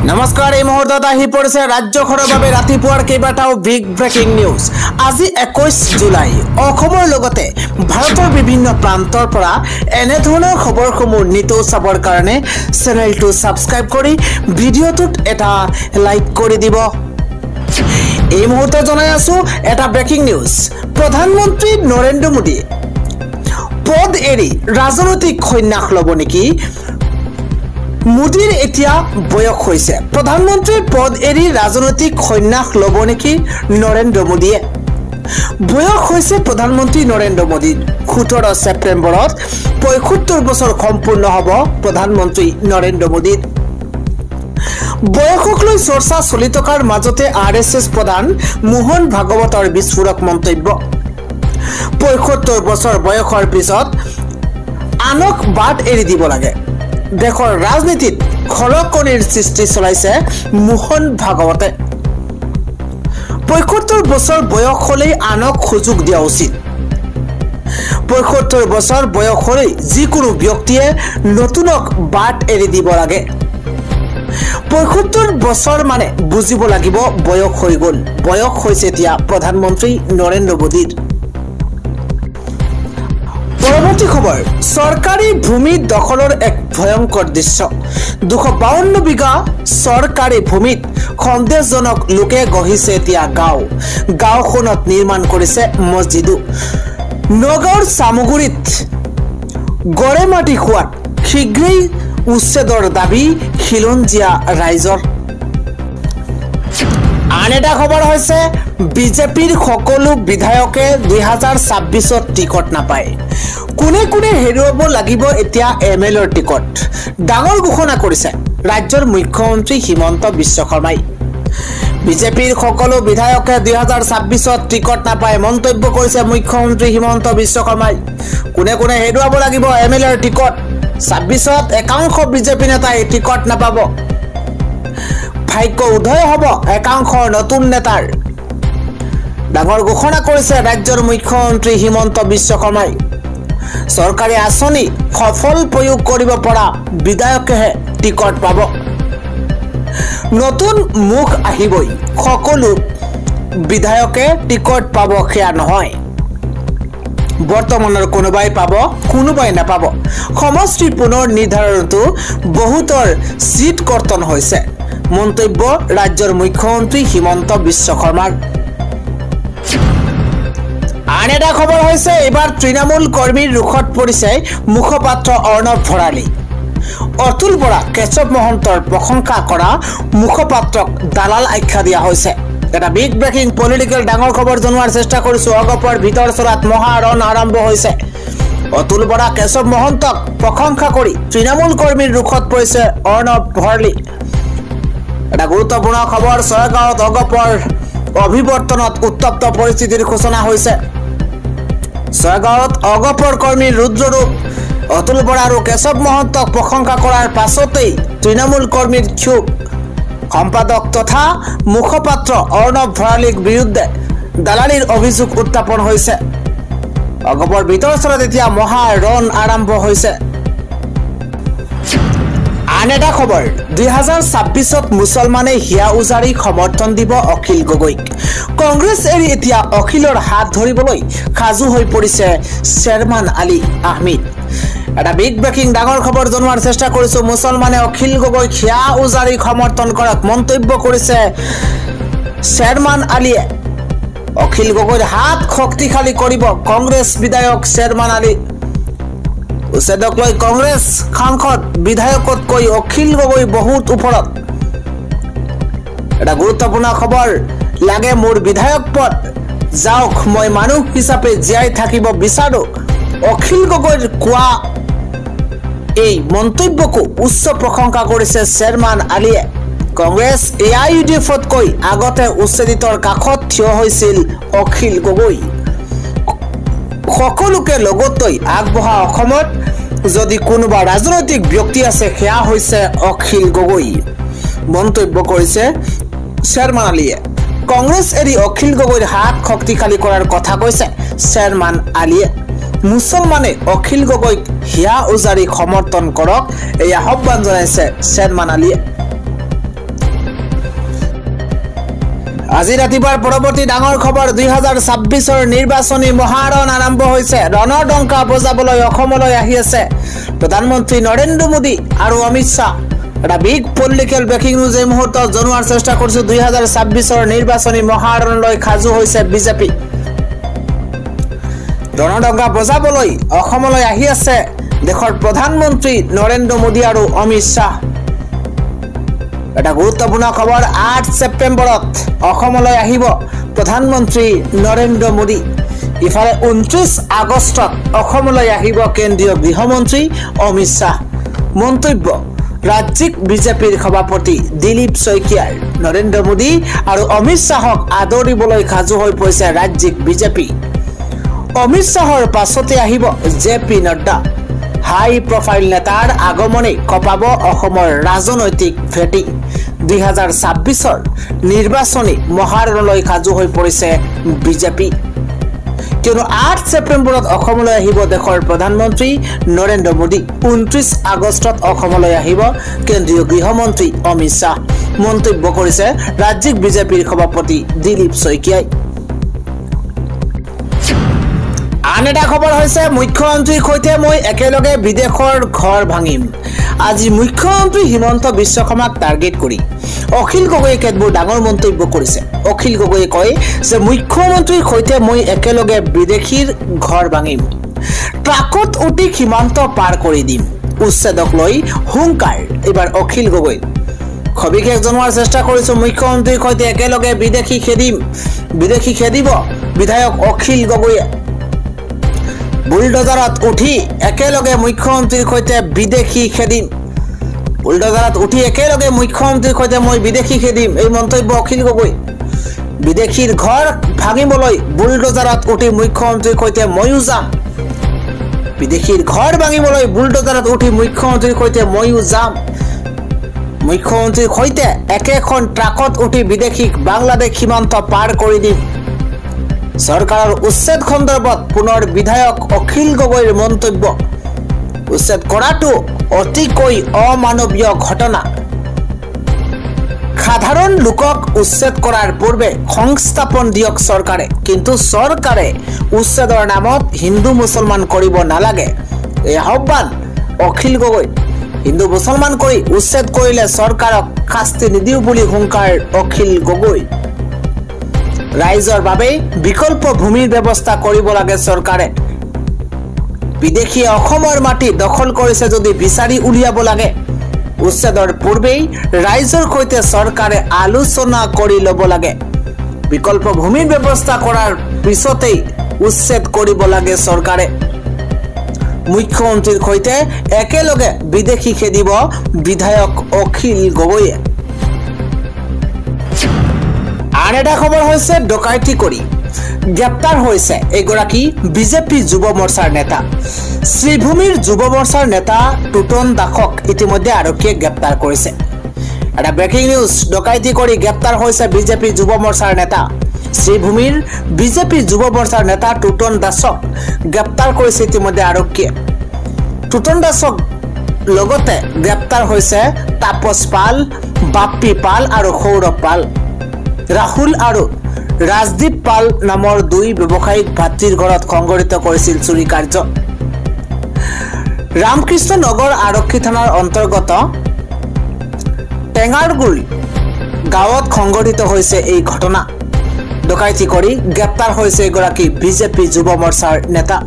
নমস্কাৰ এই মুহূৰ্তত আহি পৰিছে ৰাজ্যখনৰ বাবে ৰাতিপুৱাৰ কেইবাটাও বিগ ব্ৰেকিং নিউজ। আজি 21 জুলাই অসমৰ লগতে ভাৰতৰ বিভিন্ন প্ৰান্তৰ পৰা এনে ধৰণৰ খবৰসমূহ নিতৌ চাবৰ কাৰণে চেনেলটো সাবস্ক্ৰাইব কৰি ভিডিঅ'টোত এটা লাইক কৰি দিব। এই মুহূৰ্তত জনাই আছো এটা ব্ৰেকিং নিউজ। প্ৰধানমন্ত্ৰী নৰেন্দ্ৰ মোদী পদ এৰি ৰাজনৈতিক সন্ন্যাস ল'ব নেকি? মোদীৰ এতিয়া বয়স হৈছে। প্ৰধানমন্ত্ৰীৰ পদ এৰি ৰাজনৈতিক সন্ন্যাস ল'ব নেকি নৰেন্দ্ৰ মোদীয়ে? বয়স হৈছে প্ৰধানমন্ত্ৰী নৰেন্দ্ৰ মোদীৰ। 17 ছেপ্টেম্বৰত 75 বছৰ সম্পূৰ্ণ হ'ব প্ৰধানমন্ত্ৰী নৰেন্দ্ৰ মোদীৰ। বয়সক লৈ চৰ্চা চলি থকাৰ মাজতে RSS প্ৰধান মোহন ভাগৱতৰ বিস্ফোৰক মন্তব্য। 75 বছৰ বয়সৰ পিছত আনক বাট এৰি দিব লাগে। দেশৰ ৰাজনীতিত খলকনিৰ সৃষ্টি চলাইছে মোহন ভাগৱতে। 75 বছৰ বয়স হলেই আনক সুযোগ দিয়া উচিত। 75 বছৰ বয়স হলেই যিকোনো ব্যক্তিয়ে নতুনক বাট এৰি দিব লাগে। 75 বছৰ মানে বুজিব লাগিব বয়স হৈ গ'ল। বয়স হৈছে এতিয়া প্ৰধানমন্ত্ৰী নৰেন্দ্ৰ মোদীৰ। পৰৱৰ্তী খবৰ, চৰকাৰী ভূমি দখলৰ এক ভয়ংকৰ দৃশ্য। 252 বিঘা চৰকাৰী ভূমিত সন্দেহজনক লোকে গঢ়িছে এতিয়া গাঁওখনত নিৰ্মাণ কৰিছে মছজিদো। নগাঁৱৰ চামগুৰিত গড়েমাটি খোৱাত শীঘ্ৰেই উচ্ছেদৰ দাবী খিলঞ্জীয়া ৰাইজৰ। আন এটা খবৰ হৈছে বিজেপিৰ সকলো বিধায়কে 2026ত টিকট নাপায়। কোনে কোনে হেৰুৱাব লাগিব এতিয়া MLAৰ টিকট? ডাঙৰ ঘোষণা কৰিছে ৰাজ্যৰ মুখ্যমন্ত্ৰী হিমন্ত বিশ্ব শৰ্মাই। বিজেপিৰ সকলো বিধায়কে 2026ত টিকট নাপায় মন্তব্য কৰিছে মুখ্যমন্ত্ৰী হিমন্ত বিশ্ব শৰ্মাই। কোনে কোনে হেৰুৱাব লাগিব MLAৰ টিকট? 26ত একাংশ বিজেপি নেতাই টিকট নাপাব। ভাগ্য উদয় হ'ব একাংশ নতুন নেতাৰ। ডাঙৰ ঘোষণা কৰিছে ৰাজ্যৰ মুখ্যমন্ত্ৰী হিমন্ত বিশ্ব শৰ্মাই। চৰকাৰী আঁচনি সফল প্ৰয়োগ কৰিব পৰা বিধায়কেহে টিকট পাব। নতুন মুখ আহিবই, সকলো বিধায়কে টিকট পাব সেয়া নহয়। বৰ্তমানৰ কোনোবাই পাব, কোনোবাই নাপাব। সমষ্টি পুনৰ নিৰ্ধাৰণতো বহুতৰ চিট কৰ্তন হৈছে মন্তব্য ৰাজ্যৰ মুখ্যমন্ত্ৰী হিমন্ত বিশ্ব শৰ্মাৰ। আন এটা খবৰ হৈছে এইবাৰ তৃণমূল কৰ্মীৰ ৰোষত পৰিছে মুখপাত্ৰ অৰ্ণৱ ভৰালী। অতুল বৰা, কেশৱ মহন্তৰ প্ৰশংসা কৰা মুখপাত্ৰক দালাল আখ্যা দিয়া হৈছে। এটা বিগ ব্ৰেকিং পলিটিকেল ডাঙৰ খবৰ জনোৱাৰ চেষ্টা কৰিছো। অগপৰ ভিতৰ চৰাত মহাৰণ আৰম্ভ হৈছে। অতুল বৰা, কেশৱ মহন্তক প্ৰশংসা কৰি তৃণমূল কৰ্মীৰ ৰোষত পৰিছে অৰ্ণৱ ভৰালী। এটা গুৰুত্বপূৰ্ণ খবৰ, ছয়গাঁৱত অগপৰ অভিৱৰ্তনত উত্তপ্ত পৰিস্থিতিৰ সূচনা হৈছে। ছয়গাঁৱত অগপৰ কৰ্মীৰ ৰুদ্ৰৰূপ। অতুল বৰা আৰু কেশৱ মহন্তক প্ৰশংসা কৰাৰ পাছতেই তৃণমূল কৰ্মীৰ ক্ষোভ। সম্পাদক তথা মুখপাত্ৰ অৰ্ণৱ ভৰালীৰ বিৰুদ্ধে দালালিৰ অভিযোগ উত্থাপন হৈছে। অগপৰ ভিতৰ চৰত এতিয়া মহাৰণ আৰম্ভ হৈছে। আন এটা খবৰ, 2026ত মুছলমানে হিয়া উজাৰিক সমৰ্থন দিব অখিল গগৈক। কংগ্ৰেছ এৰি এতিয়া অখিলৰ হাত ধৰিবলৈ সাজু হৈ পৰিছে শ্বেৰমান আলী আহমেদ। এটা বিগ ব্ৰেকিং ডাঙৰ খবৰ জনোৱাৰ চেষ্টা কৰিছো। মুছলমানে অখিল গগৈক হিয়া উজাৰিক সমৰ্থন কৰক মন্তব্য কৰিছে শ্বেৰমান আলীয়ে। অখিল গগৈৰ হাত শক্তিশালী কৰিব কংগ্ৰেছ বিধায়ক শ্বেৰমান আলী। উচ্ছেদক লৈ কংগ্ৰেছ সাংসদ বিধায়কতকৈ অখিল গগৈ বহুত ওপৰত। এটা গুৰুত্বপূৰ্ণ খবৰ, লাগে মোৰ বিধায়ক পদ, যাওক মই মানুহ হিচাপে জীয়াই থাকিব বিচাৰো। অখিল গগৈৰ কোৱা এই মন্তব্যকো উচ্চ প্ৰশংসা কৰিছে শ্বেৰমান আলীয়ে। কংগ্ৰেছ AIUDFতকৈ আগতে উচ্ছেদিতৰ কাষত থিয় হৈছিল অখিল গগৈ। সকলোকে লগত লৈ আগবঢ়া অসমত যদি কোনোবা ৰাজনৈতিক ব্যক্তি আছে সেয়া হৈছে অখিল গগৈ মন্তব্য কৰিছে শ্বেৰমান আলীয়ে। কংগ্ৰেছ এৰি অখিল গগৈৰ হাত শক্তিশালী কৰাৰ কথা কৈছে শ্বেৰমান আলীয়ে। মুছলমানে অখিল গগৈক হিয়া উজাৰিক সমৰ্থন কৰক এই আহ্বান জনাইছে শ্বেৰমান আলীয়ে। আজি ৰাতিপুৱাৰ পৰৱৰ্তী ডাঙৰ খবৰ 2026 নিৰ্বাচনী মহাৰণ আৰম্ভ হৈছে। ৰণৰ ডংকা বজাবলৈ অসমলৈ আহি আছে প্ৰধানমন্ত্ৰী নৰেন্দ্ৰ মোদী আৰু অমিত শ্বাহ। এটা বিগ পলিটিকেল ব্ৰেকিং নিউজ এই মুহূৰ্তত জনোৱাৰ চেষ্টা কৰিছো। 2026 নিৰ্বাচনী মহাৰণলৈ সাজু হৈছে বিজেপি। ৰণৰ ডংকা বজাবলৈ অসমলৈ আহি আছে দেশৰ প্ৰধানমন্ত্ৰী নৰেন্দ্ৰ মোদী আৰু অমিত শ্বাহ। এটা গুৰুত্বপূৰ্ণ খবৰ, 8 ছেপ্টেম্বৰত অসমলৈ আহিব প্ৰধানমন্ত্ৰী নৰেন্দ্ৰ মোদী। ইফালে 29 আগষ্টত অসমলৈ আহিব কেন্দ্ৰীয় গৃহমন্ত্ৰী অমিত শ্বাহ। মন্তব্য ৰাজ্যিক বিজেপিৰ সভাপতি দিলীপ শইকীয়াৰ। নৰেন্দ্ৰ মোদী আৰু অমিত শ্বাহক আদৰিবলৈ সাজু হৈ পৰিছে ৰাজ্যিক বিজেপি। অমিত শ্বাহৰ পাছতে আহিব জে.পি. নাড্ডা। হাই প্ৰফাইল নেতাৰ আগমনে কপাব অসমৰ ৰাজনৈতিক ভেটি। 2026 নিৰ্বাচনী মহাৰণলৈ সাজু হৈ পৰিছে বিজেপি। কিয়নো 8 ছেপ্টেম্বৰত অসমলৈ আহিব দেশৰ প্ৰধানমন্ত্ৰী নৰেন্দ্ৰ মোদী। 29 আগষ্টত অসমলৈ আহিব কেন্দ্ৰীয় গৃহমন্ত্ৰী অমিত শ্বাহ। মন্তব্য কৰিছে ৰাজ্যিক বিজেপিৰ সভাপতি দিলীপ শইকীয়াই। আন এটা খবৰ হৈছে মুখ্যমন্ত্ৰীৰ সৈতে মই একেলগে বিদেশৰ ঘৰ ভাঙিম। আজি মুখ্যমন্ত্ৰী হিমন্ত বিশ্ব শৰ্মাক টাৰ্গেট কৰি অখিল গগৈয়ে কেতবোৰ ডাঙৰ মন্তব্য কৰিছে। অখিল গগৈয়ে কয় যে মুখ্যমন্ত্ৰীৰ সৈতে মই একেলগে বিদেশীৰ ঘৰ ভাঙিম, ট্ৰাকত উঠি সীমান্ত পাৰ কৰি দিম, উচ্ছেদক লৈ হুংকাৰ। এইবাৰ অখিল গগৈ সবিশেষ জনোৱাৰ চেষ্টা কৰিছো। মুখ্যমন্ত্ৰীৰ সৈতে একেলগে বিদেশী খেদিব বিধায়ক অখিল গগৈয়ে। বুলডজাৰত উঠি একেলগে মুখ্যমন্ত্ৰীৰ সৈতে বিদেশী খেদিম, বুলডজাৰত উঠি একেলগে মুখ্যমন্ত্ৰীৰ সৈতে মই বিদেশী খেদিম, এই মন্তব্য অখিল গগৈ। বিদেশীৰ ঘৰ ভাঙিবলৈ বুলডজাৰত উঠি মুখ্যমন্ত্ৰীৰ সৈতে ময়ো যাম। বিদেশীৰ ঘৰ ভাঙিবলৈ বুলডজাৰত উঠি মুখ্যমন্ত্ৰীৰ সৈতে ময়ো যাম। মুখ্যমন্ত্ৰীৰ সৈতে একেখন ট্ৰাকত উঠি বিদেশীক বাংলাদেশ সীমান্ত পাৰ কৰি দিম। চৰকাৰৰ উচ্ছেদ সন্দৰ্ভত পুনৰ বিধায়ক অখিল গগৈৰ মন্তব্য। উচ্ছেদ কৰাটো অতিকৈ অমানৱীয় ঘটনা। সাধাৰণ লোকক উচ্ছেদ কৰাৰ পূৰ্বে সংস্থাপন দিয়ক চৰকাৰে, কিন্তু চৰকাৰে উচ্ছেদৰ নামত হিন্দু মুছলমান কৰিব নালাগে। এই আহ্বান অখিল গগৈ। হিন্দু মুছলমান কৰি উচ্ছেদ কৰিলে চৰকাৰক শাস্তি নিদিও বুলি হুংকাৰ অখিল গগৈ। ৰাইজৰ বাবে বিকল্প ভূমিৰ ব্যৱস্থা কৰিব লাগে চৰকাৰে। বিদেশীয়ে অসমৰ মাটি দখল কৰিছে যদি বিচাৰি উলিয়াব লাগে। উচ্ছেদৰ পূৰ্বেই ৰাইজৰ সৈতে চৰকাৰে আলোচনা কৰি ল'ব লাগে। বিকল্প ভূমিৰ ব্যৱস্থা কৰাৰ পিছতেই উচ্ছেদ কৰিব লাগে চৰকাৰে। মুখ্যমন্ত্ৰীৰ সৈতে একেলগে বিদেশী খেদিব বিধায়ক অখিল গগৈয়ে। আন এটা খবৰ হৈছে ডকাইতি কৰি গ্ৰেপ্তাৰ হৈছে এগৰাকী বিজেপি যুৱ মৰ্চাৰ নেতা। শ্ৰীভূমিৰ যুৱ মৰ্চাৰ নেতা টুটন দাসক ইতিমধ্যে আৰক্ষীয়ে গ্ৰেপ্তাৰ কৰিছে। এটা ব্ৰেকিং নিউজ, ডকাইতি কৰি গ্ৰেপ্তাৰ হৈছে বিজেপি যুৱ মৰ্চাৰ নেতা। শ্ৰীভূমিৰ বিজেপি যুৱ মৰ্চাৰ নেতা টুটন দাসক গ্ৰেপ্তাৰ কৰিছে ইতিমধ্যে আৰক্ষীয়ে। টুটন দাসক লগতে গ্ৰেপ্তাৰ হৈছে তাপস পাল, বাপ্পী পাল আৰু সৌৰভ পাল। ৰাহুল আৰু ৰাজদীপ পাল নামৰ দুই ব্যৱসায়িক ভাতৃৰ ঘৰত সংঘটিত কৰিছিল চুৰি কাৰ্য। ৰামকৃষ্ণ নগৰ আৰক্ষী থানাৰ অন্তৰ্গত টেঙাৰগুৰি গাঁৱত সংঘটিত হৈছে এই ঘটনা। ডকাইতি কৰি গ্ৰেপ্তাৰ হৈছে এগৰাকী বিজেপি যুৱ মৰ্চাৰ নেতা।